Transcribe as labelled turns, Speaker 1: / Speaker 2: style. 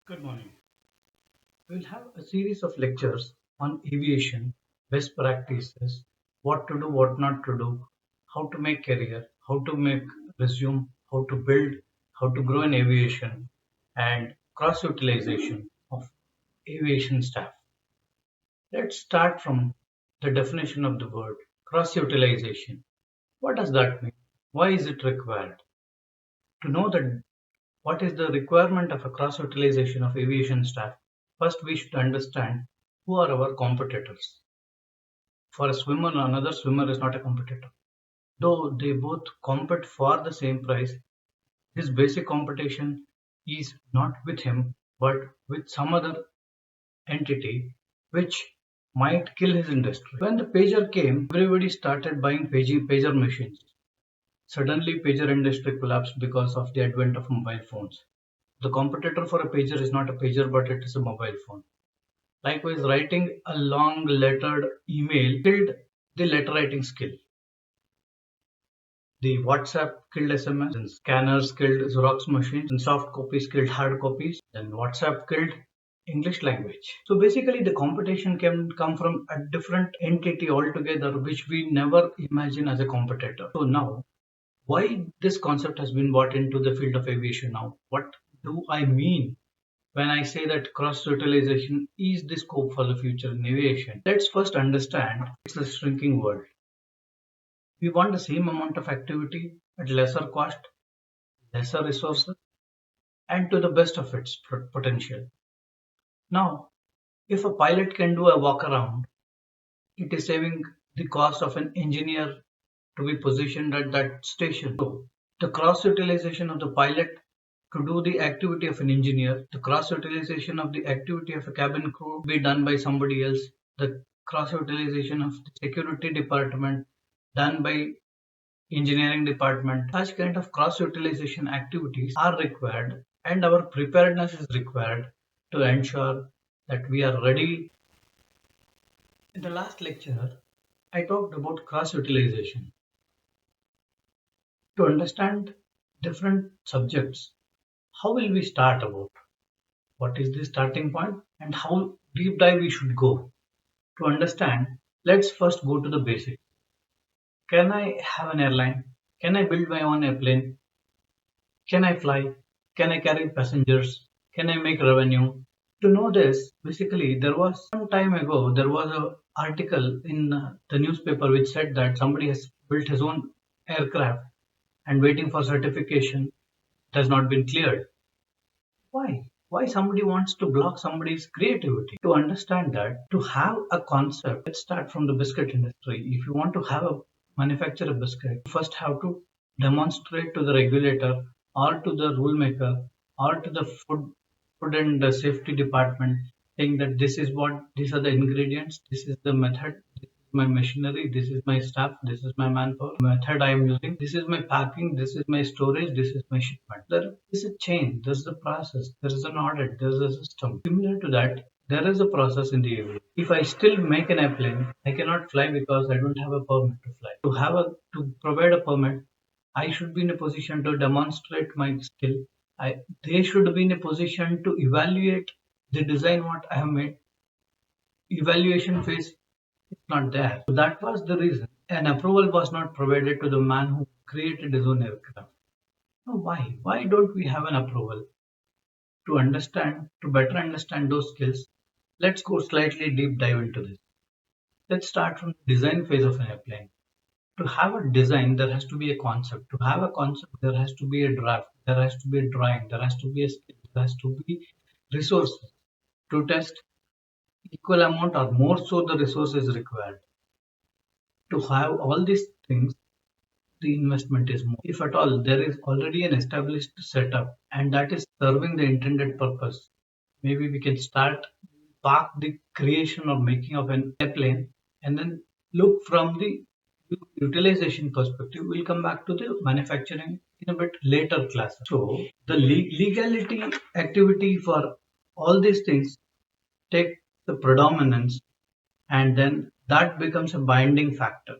Speaker 1: Good morning. We'll have a series of lectures on aviation, best practices, what to do, what not to do, how to make career, how to make resume, how to build, how to grow in aviation, and cross utilization of aviation staff. Let's start from the definition of the word cross utilization. What does that mean? Why is it required? To know that what is the requirement of a cross-utilization of aviation staff? First, we should understand who are our competitors. For a swimmer, another swimmer is not a competitor. Though they both compete for the same prize, his basic competition is not with him, but with some other entity which might kill his industry. When the pager came, everybody started buying pager machines. Suddenly, pager industry collapsed because of the advent of mobile phones. The competitor for a pager is not a pager, but it is a mobile phone. Likewise, writing a long lettered email killed the letter writing skill. The WhatsApp killed SMS, and scanners killed Xerox machines, and soft copies killed hard copies, then WhatsApp killed English language. So basically, the competition can come from a different entity altogether, which we never imagine as a competitor. So now, why this concept has been brought into the field of aviation now? What do I mean when I say that cross-utilization is the scope for the future in aviation? Let's first understand it's a shrinking world. We want the same amount of activity at lesser cost, lesser resources, and to the best of its potential. Now, if a pilot can do a walk around, it is saving the cost of an engineer to be positioned at that station. So, the cross utilization of the pilot to do the activity of an engineer, the cross utilization of the activity of a cabin crew be done by somebody else, the cross utilization of the security department done by engineering department. Such kind of cross utilization activities are required, and our preparedness is required to ensure that we are ready. In the last lecture, I talked about cross utilization. To understand different subjects, how will we start about? What is the starting point and how deep dive we should go? To understand, let's first go to the basics. Can I have an airline? Can I build my own airplane? Can I fly? Can I carry passengers? Can I make revenue? To know this, basically, there was some time ago, there was an article in the newspaper which said that somebody has built his own aircraft and waiting for certification. It has not been cleared. Why? Why somebody wants to block somebody's creativity? To understand that, to have a concept, let's start from the biscuit industry. If you want to have a manufacture a biscuit, you first have to demonstrate to the regulator or to the rule maker or to the food and the safety department saying that this is what these are the ingredients, this is the method, my machinery, this is my staff, this is my manpower, method I am using, this is my packing, this is my storage, this is my shipment. There is a chain, there is a process, there is an audit, there is a system. Similar to that, there is a process in the aviation. If I still make an airplane, I cannot fly because I don't have a permit to fly. To provide a permit, I should be in a position to demonstrate my skill. They should be in a position to evaluate the design what I have made. Evaluation phase is not there. So that was the reason an approval was not provided to the man who created his own aircraft. Now why? Why don't we have an approval? To better understand those skills, let's go slightly deep dive into this. Let's start from the design phase of an airplane. To have a design, there has to be a concept. To have a concept, there has to be a draft, there has to be a drawing, there has to be a skill, there has to be resources to test equal amount or more so the resources required. To have all these things, the investment is more. If at all, there is already an established setup and that is serving the intended purpose, maybe we can start park the creation or making of an airplane and then look from the utilization perspective. We'll come back to the manufacturing in a bit later class. So the legality activity for all these things take the predominance, and then that becomes a binding factor.